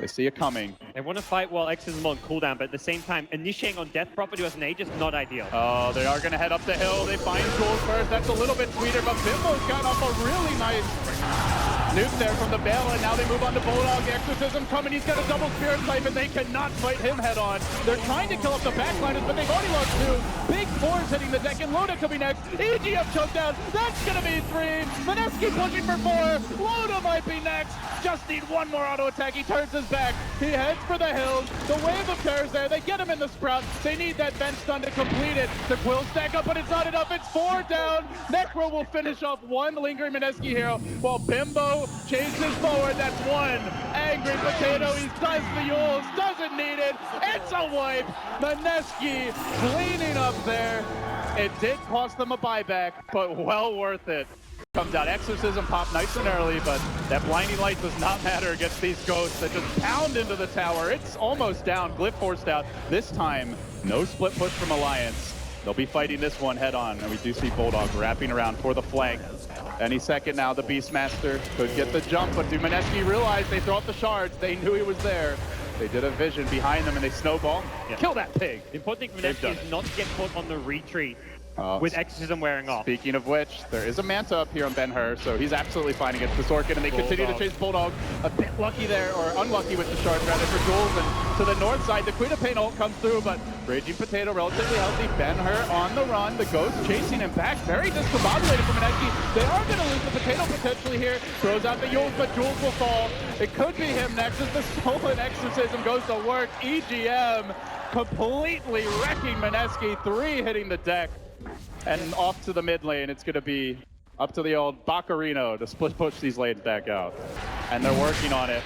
They see it coming. They want to fight while X is on cooldown, but at the same time, initiating on Death Prophet who has an Age is not ideal. Oh, they are going to head up the hill. They find Jules first. That's a little bit sweeter, but Bimbo's got off a really nice nuke there from the Bale, and now they move on to Bulldog. The Exorcism coming. He's got a double Spirit Siphon, and they cannot fight him head on. They're trying to kill up the backliners, but they've already lost two. Big fours hitting the deck, and Loda could be next. EGF choked down. That's going to be 3. Mineski pushing for 4. Loda might be next. Just need one more auto attack. He turns his back. He heads for the hills. The wave of terror's there. They get him in the Sprout. They need that vent stun to complete it. The Quill stack up, but it's not enough. It's 4 down. Necro will finish off one lingering Mineski hero, while Bimbo chases forward. That's 1. Angry Potato. He does the Yules. Doesn't need it. It's a wipe. Mineski cleaning up there. It did cost them a buyback, but well worth it. Comes out, Exorcism pop nice and early, but that blinding light does not matter against these ghosts that just pound into the tower. It's almost down, Glyph forced out. This time, no split push from Alliance. They'll be fighting this one head on, and we do see Bulldog wrapping around for the flank. Any second now, the Beastmaster could get the jump, but do Mineski realize they throw up the shards? They knew he was there. They did a vision behind them, and they snowball. Yeah. Kill that pig. The important thing for Mineski is not to get caught on the retreat. With Exorcism wearing off. Speaking of which, there is a Manta up here on Ben-Hur, so he's absolutely fine against this Orchid, and they continue to chase Bulldog. A bit lucky there, or unlucky with the shard, rather, for Jules. And to the north side, the Queen of Pain ult comes through, but Raging Potato relatively healthy. Ben-Hur on the run. The Ghost chasing him back. Very discombobulated from Mineski. They are going to lose the Potato potentially here. Throws out the Jules, but Jules will fall. It could be him next as the stolen Exorcism goes to work. EGM completely wrecking Mineski. 3 hitting the deck. And off to the mid lane, it's going to be up to the old Baccarino to split push these lanes back out. And they're working on it.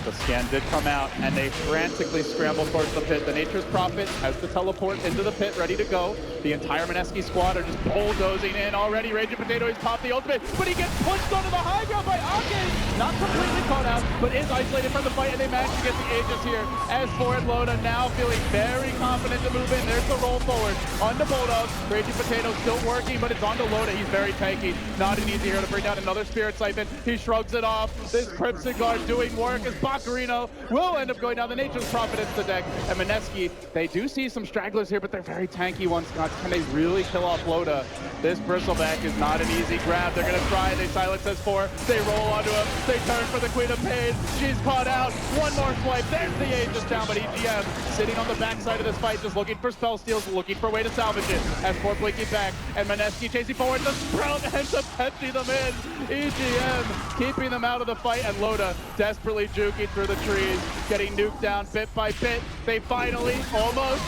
The scan did come out, and they frantically scramble towards the pit. The Nature's Prophet has the teleport into the pit, ready to go. The entire Mineski squad are just bulldozing in already. Raging Potato, he's popped the ultimate, but he gets pushed onto the high ground by Ake. Not completely caught out, but is isolated from the fight, and they manage to get the Aegis here. As for it, Loda now feeling very confident to move in. There's the roll forward onto Bulldog. Raging Potato still working, but it's onto Loda. He's very tanky. Not an easy hero to bring down another Spirit Siphon. He shrugs it off. This Crimson Guard doing work as Baccarino will end up going down. The Nature's Prophet into the deck. And Mineski, they do see some stragglers here, but they're very tanky ones. Can they really kill off Loda? This Bristleback is not an easy grab. They're going to try. They silence S4. They roll onto him. They turn for the Queen of Pain. She's caught out. One more swipe. There's the Aegis down, but EGM sitting on the backside of this fight, just looking for spell steals, looking for a way to salvage it. S4 blinking back, and Mineski chasing forward. The Sprout ends up catching them in. EGM keeping them out of the fight, and Loda desperately juking through the trees, getting nuked down bit by bit. They finally, almost,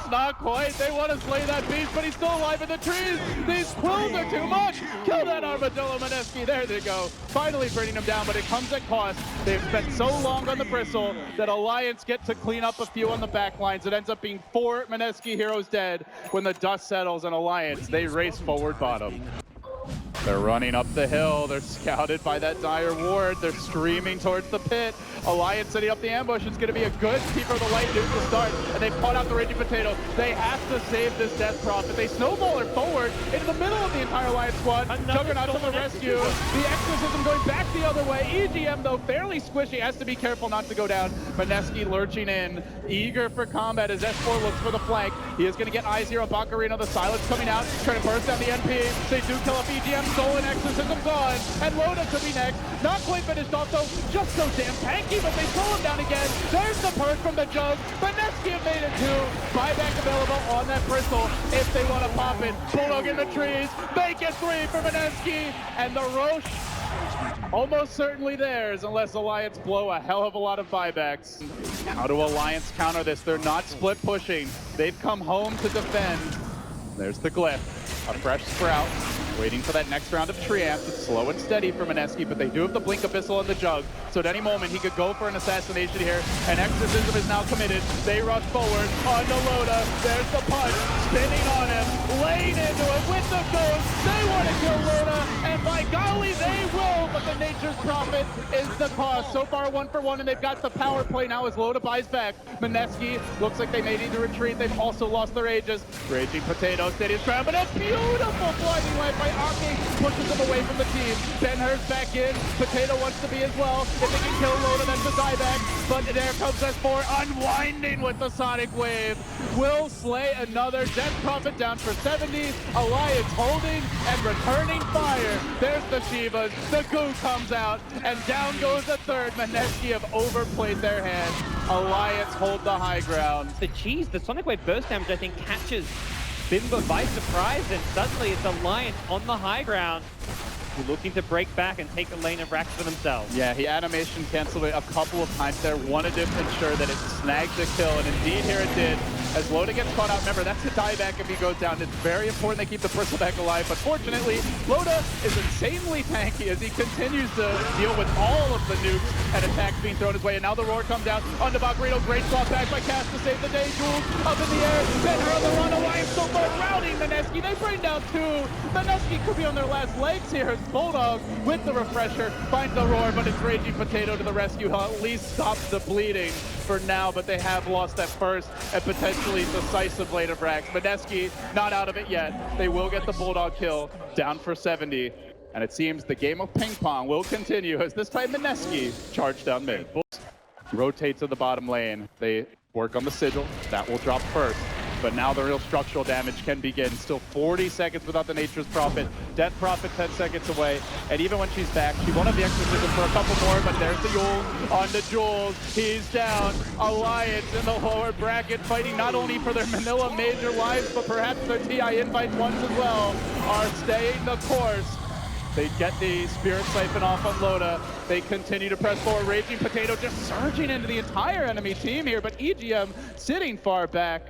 not quite. They want to slay that beast, but he's still alive in the trees. These quills are too much. Kill that Armadillo, Mineski. There they go. Finally bringing him down, but it comes at cost. They've spent so long on the Bristle that Alliance get to clean up a few on the back lines. It ends up being 4 Mineski heroes dead. When the dust settles on Alliance, they race forward bottom. They're running up the hill. They're scouted by that dire ward. They're streaming towards the pit. Alliance setting up the ambush. It's going to be a good Keeper of the Light nuke to start. And they've caught out the Raging Potato. They have to save this Death Prophet. They snowball her forward into the middle of the entire Alliance squad. Juggernaut to the rescue. The Exorcism going back the other way. EGM, though, fairly squishy. Has to be careful not to go down. Mineski lurching in, eager for combat as S4 looks for the flank. He is going to get eyes here on Baccarino. The silence coming out, trying to burst down the NP. They do kill up EGM. Stolen Exorcism gone, and Loda could be next. Not quite finished off though, just so damn tanky, but they slow him down again. There's the perk from the Jug. Mineski have made it 2. Buyback available on that Bristle if they want to pop it. Bulldog in the trees, make it 3 for Mineski, and the Roche almost certainly theirs unless Alliance blow a hell of a lot of buybacks. How do Alliance counter this? They're not split pushing. They've come home to defend. There's the Glyph, a fresh Sprout. Waiting for that next round of Triumph. It's slow and steady for Mineski, but they do have the Blink Abyssal and the Jug. So at any moment, he could go for an assassination here. And Exorcism is now committed. They rush forward onto Loda. There's the punch. Spinning on him. Laying into it with the Ghost. They want to kill Loda. And by golly, they will. But the Nature's Prophet is the cost. So far, 1 for 1. And they've got the power play now as Loda buys back. Mineski looks like they may need to retreat. They've also lost their Aegis. Raging Potato, steady as crab. But a beautiful blinding light by way. Aki pushes him away from the team. Ben-Hur's back in. Potato wants to be as well. If they can kill Loda, that's a dieback. But there comes S4 unwinding with the Sonic Wave. Will slay another. Death Prophet down for 70. Alliance holding and returning fire. There's the Shivas. The goo comes out. And down goes the third. Mineski have overplayed their hand. Alliance hold the high ground. The cheese, the Sonic Wave burst damage, I think, catches Bimbo by surprise, and suddenly it's Alliance on the high ground, looking to break back and take the lane of Rax for themselves. Yeah, he animation canceled it a couple of times there, wanted to ensure that it snagged the kill, and indeed here it did. As Loda gets caught out, remember, that's a dieback if he goes down. It's very important they keep the bristleback alive, but fortunately, Loda is insanely tanky as he continues to deal with all of the nukes and attacks being thrown his way, and now the roar comes out onto Valkyrie. Great swap back by Cass to save the day. Jules up in the air, Ben-Hur on the run. Alliance so far routing Mineski. They bring down two. Mineski could be on their last legs here as Bulldog with the refresher finds the roar, but it's Raging Potato to the rescue. He'll at least stop the bleeding for now, but they have lost that first and potentially decisive lane of Rax. Mineski not out of it yet. They will get the Bulldog kill, down for 70. And it seems the game of ping pong will continue as this time Mineski charged down mid. Rotate to the bottom lane. They work on the sigil. That will drop first. But now the real structural damage can begin. Still 40 seconds without the Nature's Prophet. Death Prophet 10 seconds away. And even when she's back, she won't have the exorcism for a couple more, but there's the Yule on the Jules. He's down. Alliance in the lower bracket fighting not only for their Manila major lives, but perhaps their TI invite ones as well, are staying the course. They get the Spirit Siphon off on Loda. They continue to press forward. Raging Potato just surging into the entire enemy team here, but EGM sitting far back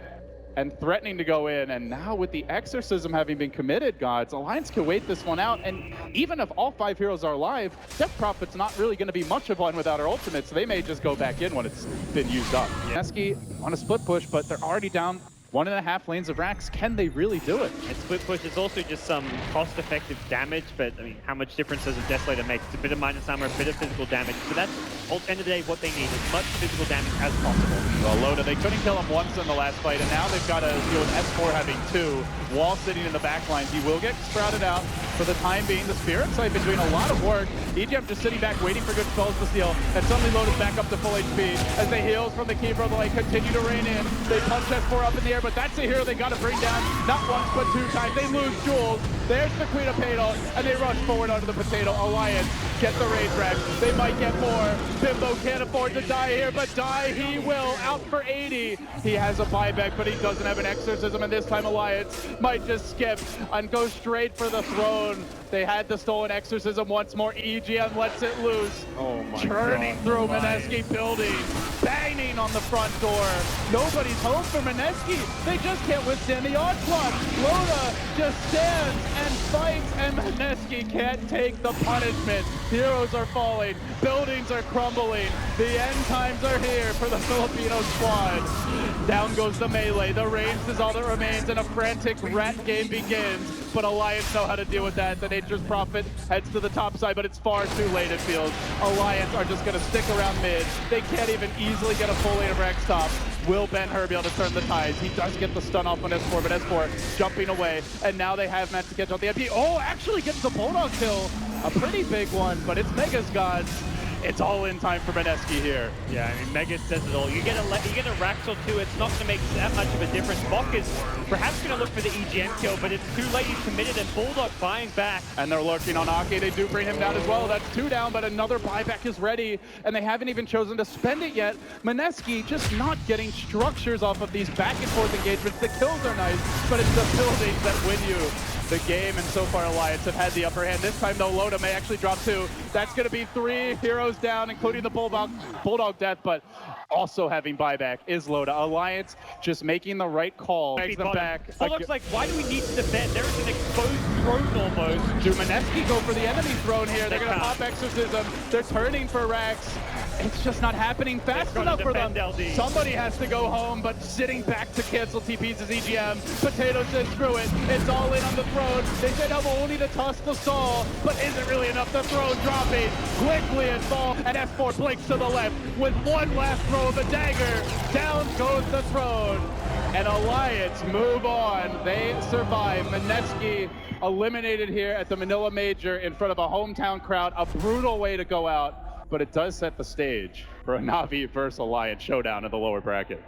and threatening to go in. And now with the Exorcism having been committed, Gods, Alliance can wait this one out. And even if all 5 heroes are alive, Death Prophet's not really going to be much of one without her ultimate, so they may just go back in when it's been used up. Mineski on a split push, but they're already down 1.5 lanes of Rax. Can they really do it? And split push is also just some cost-effective damage, but I mean, how much difference does a Desolator make? It's a bit of minus armor, a bit of physical damage. So that's, at the end of the day, what they need, as much physical damage as possible. Well, Loda, they couldn't kill him once in the last fight, and now they've got to deal with S4 having 2. Wall sitting in the back line. He will get sprouted out for the time being. The Spirit Siphon doing a lot of work. EGM just sitting back, waiting for good spells to steal, and suddenly Loda's back up to full HP as the heals from the Keeper of the Light continue to rain in. They punch S4 up in the air, but that's a hero they got to bring down, not once, but 2 times. They lose Jules. There's the Queen of Potato, and they rush forward onto the Potato. Alliance get the raid wreck. They might get more. Bimbo can't afford to die here, but die he will. Out for 80. He has a buyback, but he doesn't have an exorcism, and this time Alliance might just skip and go straight for the throne. They had the stolen exorcism once more. EGM lets it loose. Oh my Churning God. through Mineski building. Banging on the front door. Nobody's home for Mineski. They just can't withstand the onslaught. Loda just stands and fights, and Mineski can't take the punishment. Heroes are falling. Buildings are crumbling. The end times are here for the Filipino squad. Down goes the melee. The range is all that remains, and a frantic rat game begins. But Alliance know how to deal with that. The Nature's Prophet heads to the top side, but it's far too late, it feels. Alliance are just going to stick around mid. They can't even easily get a full lane of Rax top. Will Ben-Hur be able to turn the tides? He does get the stun off on S4, but S4 jumping away. And now they have managed to catch out the MP. Oh, actually gets the Bulldog kill. A pretty big one, but it's Megas, Gods. It's all in time for Mineski here. Yeah, I mean, Megas says it all. You get a Rax or 2, it's not going to make that much of a difference. Bok is perhaps going to look for the EGM kill, but it's too late. He's committed, and Bulldog buying back. And they're lurking on Aki. They do bring him down as well. That's 2 down, but another buyback is ready, and they haven't even chosen to spend it yet. Mineski just not getting structures off of these back and forth engagements. The kills are nice, but it's the buildings that win you the game, and so far Alliance have had the upper hand. This time though, Loda may actually drop 2. That's going to be 3 heroes down, including the Bulldog death, but also having buyback is Loda. Alliance just making the right call. Makes them back. Bulldog's like, why do we need to defend? There is an exposed throne almost. Do Mineski go for the enemy throne here? They're going to pop Exorcism. They're turning for Rax. It's just not happening fast enough for them. LD. Somebody has to go home, but sitting back to cancel TPs is EGM. Potato says, screw it. It's all in on the throne. They said, no, only to toss the stall, but is it really enough? The throne dropping quickly and fall, and S4 blinks to the left with one last throw of the dagger. Down goes the throne, and Alliance move on. They survive. Mineski eliminated here at the Manila Major in front of a hometown crowd. A brutal way to go out, but it does set the stage for a Na'Vi versus Alliance showdown in the lower bracket.